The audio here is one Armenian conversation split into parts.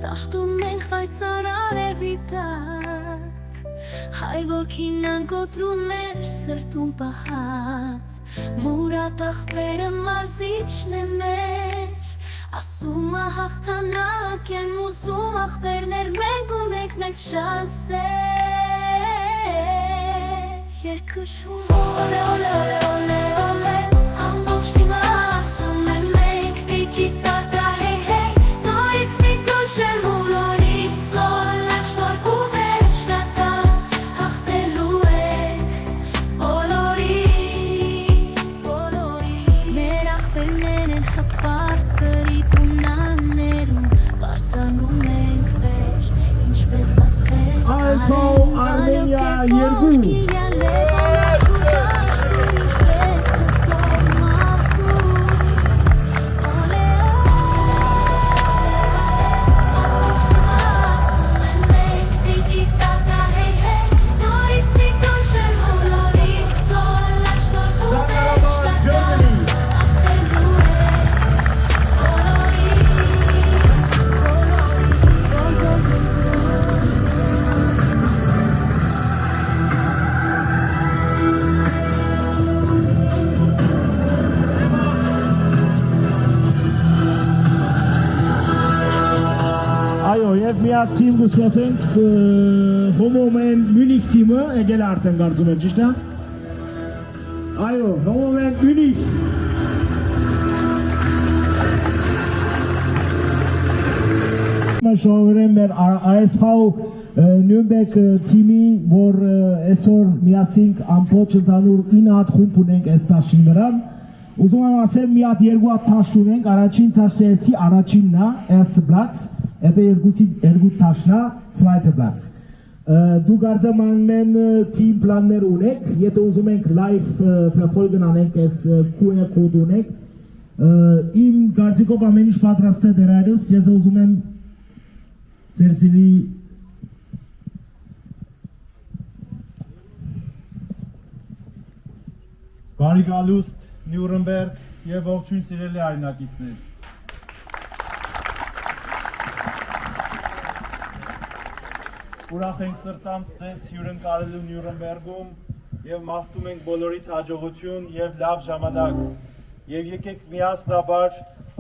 Դաշտում ենք վայծար արևի տակ, հայ ոգին անգոտրում էր սրտում պահած, մուրատ աղբերը մարզիչն է մեր, ասում հաղթանակ եմ ուզում աղբերներ, մենք ունենք մեկ շանսեր, երկը շում օլե օլե օլե օլե օլե, ամբողջ թիմը ասում եմ մենք դիքի տատա հեյ հեյ, նորից մի գոժեր հունորից գոլ աշնորհ ու վերջնական, հաղթելու ենք բոլորի, մեր աղբերներ են հպարտ կրիտ ու նաններում, բարձանում ենք վեր, ինչպես ասխեր Այսօր Արմենիա երկու Եվ մի հատ թիմ կսկսենք Հոմոմեն Մյունիք թիմը եկել արդեն կարծում եմ, ճիշտ է։ Այո, Հոմոմեն Մյունիք։ Շնորհավորեմ մեր ASV Նյուրնբերգ թիմի, որ այսօր միասին ամբողջ ընդհանուր 9 հատ խումբ ունենք այս տաշի վրա։ Ուզում եմ ասել մի հատ երկու հատ տաշ ունենք, առաջին տաշեցի առաջինն է, erste Platz. Это երկու տաշնա, zweite Platz։ Դու գարձամանմեն թիմ պլաններ ունեք, եթե ուզում ենք լայվ վերfolgen անենք այս QR կոդ ունեք, իմ գարձիկով ամեն ինչ պատրաստ է դերայրս, ես ուզում եմ ձեր սիրելի բարի գալուստ Նյուրնբերգ և ողջույն սիրելի հայրենակիցներ։ Ուրախ ենք սրտանց ձեզ հյուրընկալելու Նյուրնբերգում և մաղթում ենք բոլորիդ հաջողություն և լավ ժամանակ։ Եվ եկեք միասնաբար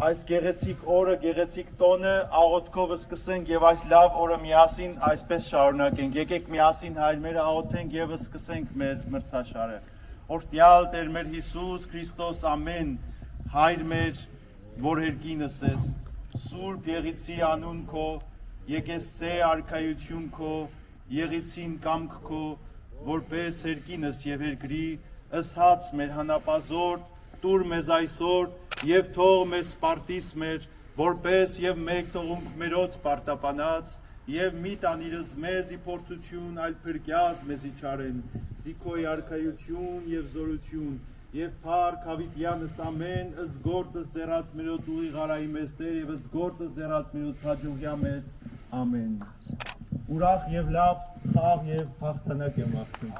այս գեղեցիկ օրը, գեղեցիկ տոնը աղոթքով սկսենք և այս լավ օրը միասին այսպես շարունակենք։ Եկեք միասին հայրմերը աղոթենք և սկսենք մեր մրցաշարը։ Օրհնյալ Տեր մեր Հիսուս Քրիստոս ամեն, Հայր մեր, որ երկինս ես, Սուրբ եղիցի անուն քո, եկեսցե արքայություն քո, եղիցին կամք քո, որպես երկինս և երկրի, ըսած մեր հանապազորդ, տուր մեզ այսօր, և թող մեզ սպարտիս մեր, որպես և մեկ թողունք մերոց պարտապանած, և մի տանիրս մեզ ի փորձություն, այլ փրկյաց մեզի չարեն, զիքոյ արքայություն և զորություն, և փառք հավիտյանս ամեն, ըս գործս ձեռած մերոց ուղի ғարայի մեզ Տեր, և ըս գործս ձեռած մերոց հաջողյա մեզ, ամեն։ Ուրախ և լավ, խաղ և հաղթանակ եմ աղթում։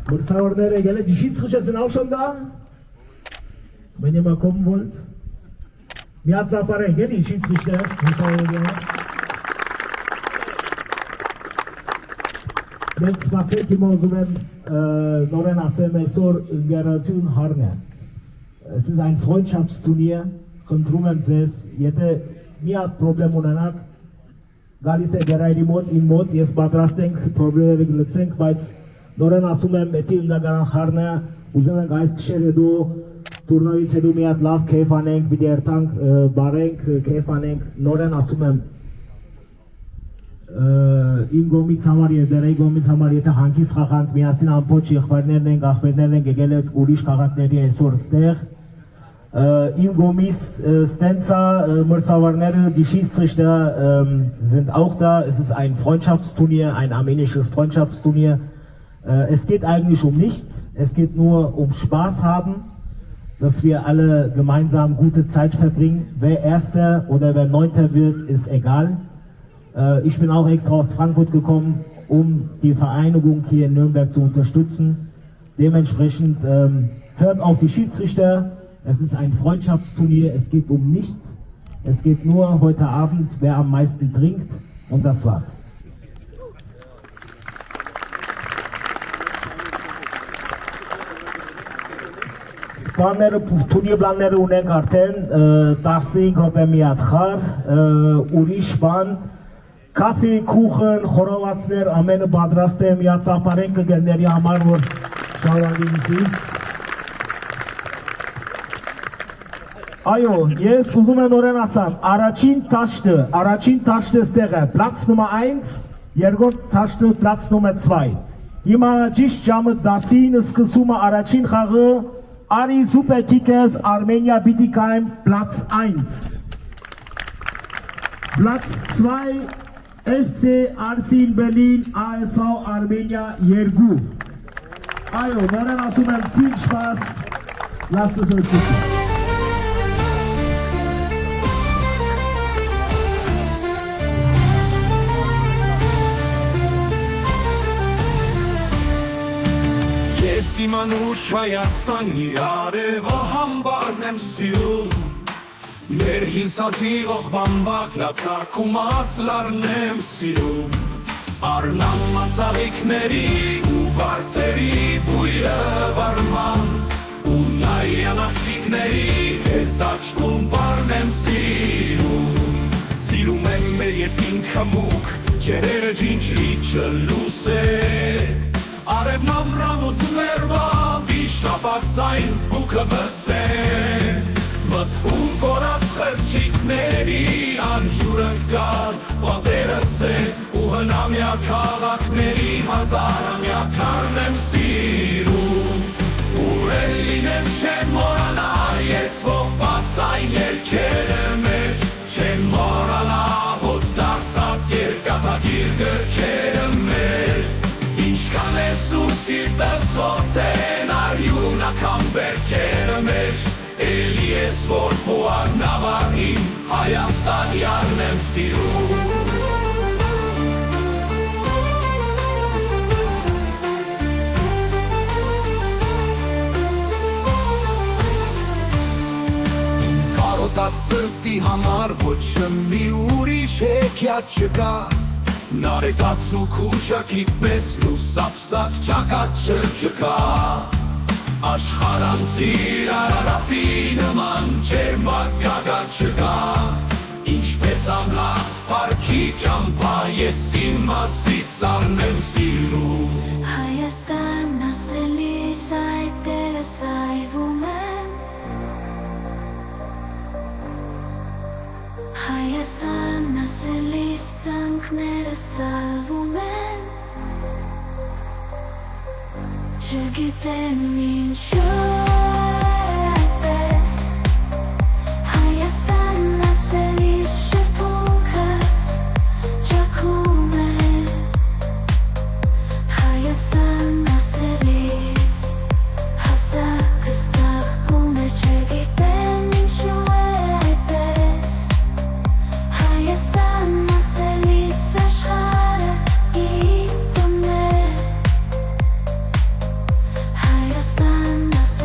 Մրցավորները եկել է դիշից խշեցին ալշանդա, մենեմ ակոմ վոլտ, միատ ծապար ենք էլի իշից խշտեղ, մրցավորները։ Մենք սպասենք հիմա ուզում եմ նորեն ասեմ այսօր ընկերություն հարն է։ Es ist ein Freundschaftsturnier, խնդրում եմ ձեզ, եթե մի հատ պրոբլեմ ունենաք, գալիս է գերայրի մոտ, իմ մոտ, ես պատրաստ ենք պրոբլեմները գլցենք, բայց նորեն ասում եմ, էդի ընկերական հարն է, ուզում ենք այս քշեր հետո տուրնավից հետո մի հատ լավ քեֆ անենք, պիտի երթանք, բարենք, քեֆ անենք, նորեն ասում եմ իմ գոմից համար եւ դերեի գոմից համար եթե հանգիստ խաղանք միասին ամբողջ եղբայրներն ենք, աղբերներն ենք եկել այս ուրիշ քաղաքների այսօր ստեղ Im Gomis Stenza Mursawarnere, die Schiedsrichter sind auch da. Es ist ein Freundschaftsturnier, ein armenisches Freundschaftsturnier. Es geht eigentlich um nichts. Es geht nur um Spaß haben, dass wir alle gemeinsam gute Zeit verbringen. Wer Erster oder wer Neunter wird, ist egal. Ich bin auch extra aus Frankfurt gekommen, um die Vereinigung hier in Nürnberg zu unterstützen. Dementsprechend hört auf die Schiedsrichter. Es ist ein Freundschaftsturnier, es geht um nichts. Es geht nur heute Abend, wer am meisten trinkt, und das war's. Տուրնիրները ունենք արդեն 15 րոպե մի հատ խաղ, ուրիշ բան, կաֆե, քուխն, խորովածներ, ամենը պատրաստ է, մի հատ ծափարենք կգերների համար, որ շարունակի։ Այո, ես ուզում եմ նորեն ասամ, առաջին տաշտը ստեղ է, պլաց նոմր 1, երկրորդ տաշտը պլաց նոմր 2։ Հիմա ճիշտ ժամը 10-ին սկսում է առաջին խաղը, Ari Super Kickers Armenia Bietigheim Platz 1. Platz 2 FC Arsin Berlin ASV Armenia Yergu. Ayo, norden asum hem viel Spaß. Lasst es euch wissen. Իմանուշ Հայաստանի արևը համբարն եմ սիրում Մեր հին սազի ողբանբակ լացակումած լարն եմ սիրում Արնան մածավիքների ու վարձերի բույրը վարման ու նայրյան աղջիկների ես աչքում բարն եմ սիրում Սիրում եմ մեր երկին քամուկ ջերերը ջինջիջը լուս է Արևն ամրամոց մերվա, վիշապացայն բուկը վսեն Մտվում կորած խեղճիկների անհյուրը կար Պատերս է ու հնամյա քաղաքների հազարամյա կարն եմ սիրում Ուր էլ լինեմ չեմ մորանա, ես ողբաց այն երկերը մեջ Չեմ մորանա, հոտ դարձած երկատագիր գրքերը մեր Ինչքան ես ու սիրտս ոցեն արյունական վերքերը մեջ Էլի ես որ հոան նավարին Հայաստան յարն եմ սիրում Կարոտած սրտի համար ոչ մի ուրիշ հեքիաթ չկա Նարեկած ու քուշակի պես լուսապսակ ճակաչը չկա Աշխարանցիր արարատի նման չերմագագա չկա Ինչպես ամլաց պարքի ճամպա ես իմ մասիս արնեմ սիրում Հայաստան ասելիս այդ դերս այվում եմ Հայաստան ասելիս ծանքներս սալվում են Չգիտեմ ինչու այդպես Հայաստան ասելիս շրթունքս ճաքում է Հայաստան ասելիս հասակս ծաղկում է Չգիտեմ ինչու այդպես Հայաստան ասելիս աշխարհը իմ տունն է Հայաստան ասելիս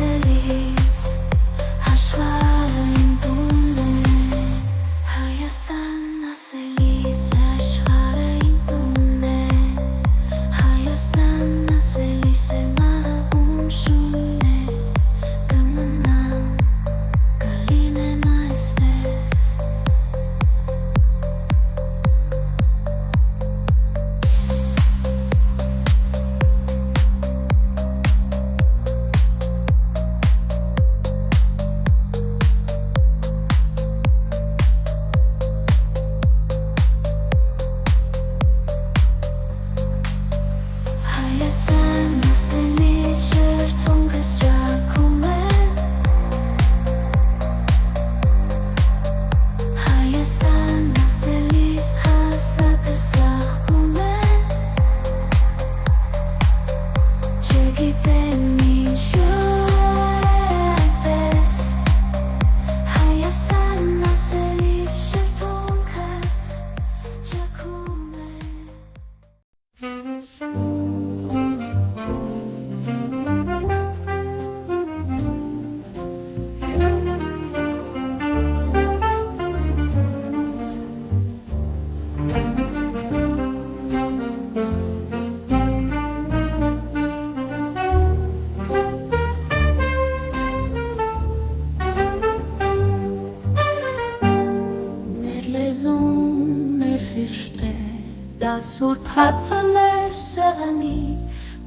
Սուրբ հացաներ սեղանի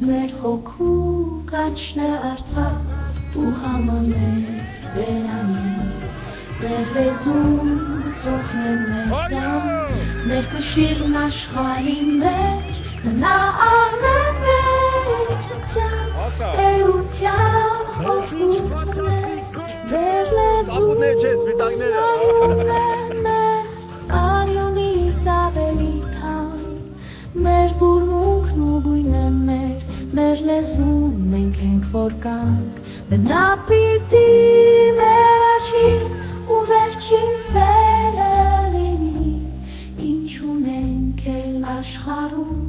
մեր հոգու կանչն է արդար ու համաներ վերանի մեր լեզուն ծոխն է մեր դամ մեր կշիրն աշխարհի մեջ մնա առնեմ էության էության խոսքուց մեր լեզուն նայում է մեր արյունից ավելի թան մեր բուրմունքն ու գույնը մեր լեզուն մենք ենք որ կանք Նա պիտի մեր աչին ու վերջին սերը լինի Ինչ ունենք էլ աշխարհում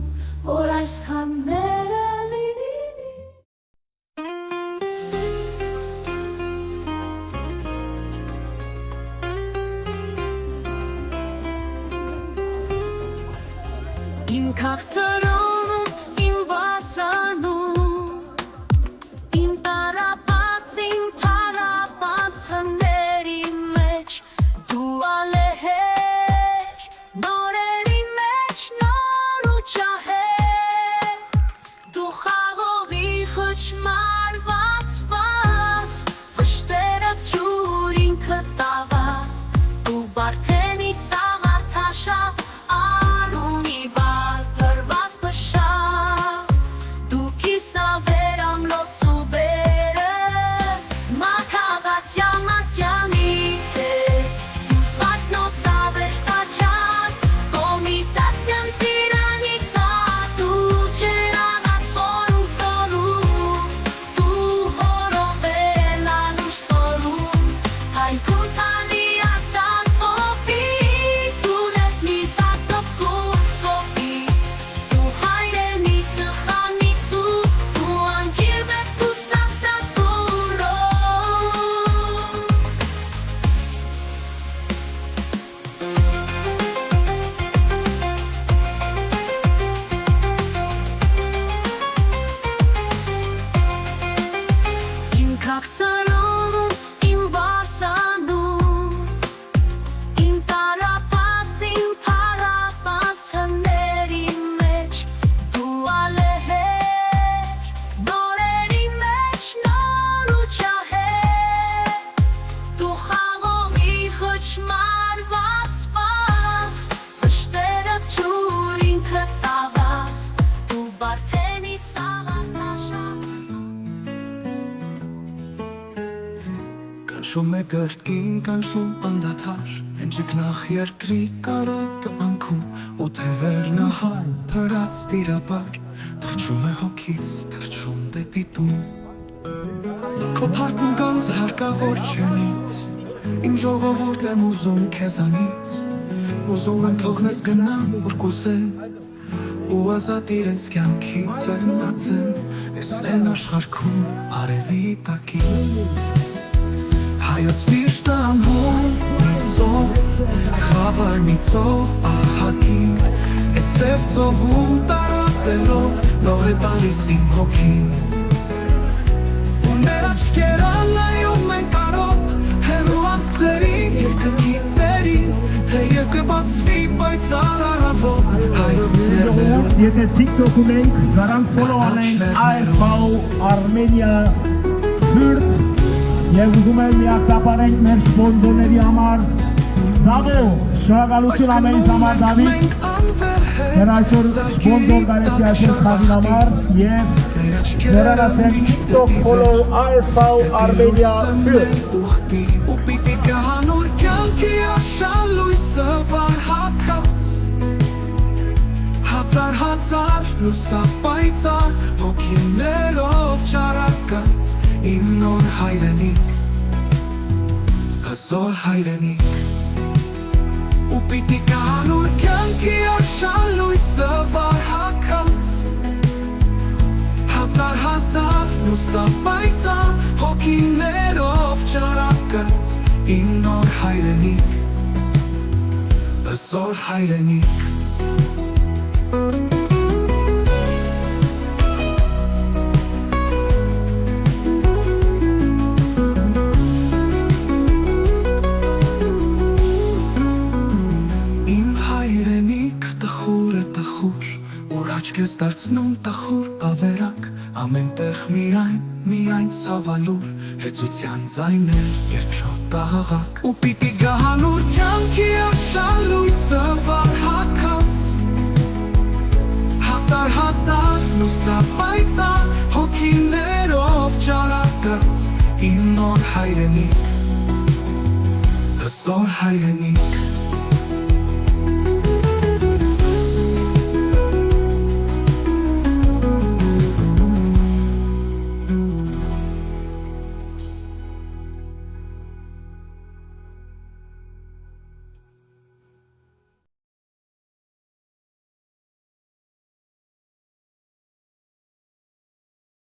որ այսքան մերը լինի Իմ քաղցրանում, իմ վարձանում Իմ տարապած, իմ պարապած հների մեջ Դու ալեհեր, նորերի մեջ նոր ու ճահեր Դու խաղողի խճմարված վազ Վշտերը ջուր ինքը տավազ Դու բարդենի սաղարթաշա արունի վար պրված պշա Դու կիսավեր ամլոց ու բերը Մակավացյա մացյանից էր Դու սվարտնոց ավեր տաճար Կոմիտասյան ծիրանից ատու Չերաղաց խորում ծորում Դու հորովեր էլ անուշ ծորում Հայքու թանի արձան խոպի Դու լետնի սատով կողկոպի Դու հայրենի ծխանից ու Դու անկիրվեք դու սաստացուրով Իմ քաղցրանում, իմ վարձանում Իմ տարապած, իմ պարապած հների մեջ Դու ալեհեր, նորերի մեջ նոր ու ճահեր Դու խաղողի խճմարված վազ Վշտերը ջուր ինքը տավազ Դու բարդենի սաղարթաշա Կանշում է գրկին, կանշում անդադար Հենջիկ նախ երկրի կարոտը անքում Ու թևեր նահար, պրած տիրապար Թրջում է հոգիս, թրջում դեպի տուն Քո պարկում գանձը հարկավոր չենից Իմ ժողովուրդ եմ ուզում քեզանից Ուզում եմ թողնես գնամ, որ կուզեմ Ու ազատ իրենց կյանքից ելնացեմ Էսլեն աշխարհքում արևի տակին Հայոց վիշտը անհում միծով, խավար միծով ահագին Ես սև ծովում տարապելով, լող է տալիս իմ հոգին Ու մեր աչքերը նայում են կարոտ, հեռու աստղերին, երկնքիցերին Թեև կբացվի պայծառ առավոտ, հայոց ներներում Եթե TikTok ունենք, գարանք follow անենք ASV Armenia Fürth Եվ ուզում եմ միակցապարենք մեր սպոնսորների համար Դավո, շնորհակալություն ամենից համար Դավիթ Մեր այսօր սպոնսոր գարեցի այսօր խաղին համար Եվ նրան ասենք TikTok follow ASV Armenia Fürth Ու պիտի կհանուր կյանքի աշալ լույսը վար հակած Հազար լուսապայծառ հոգիներով ճարակած Իմ նոր հայրենիք, հզոր հայրենիք Ու պիտի կհանուր կյանքի աշալ լույսը վար հակած Հազար լուսապայծառ հոգիներով ճարակած Իմ նոր հայրենիք, հզոր հայրենիք Իմ հայրենիք տխուր է տխուր Ես դարձնում տխուր ավերակ Ամենտեղ միայն ցավալուր Հեծության ձայներ երջոտ աղաղակ Ու պիտի գահանուր կյանքի արշալ լույսը վար հագած Հազար լուսապայծառ հոգիներով ճարակած Իմ նոր հայրենիք Հզոր հայրենիք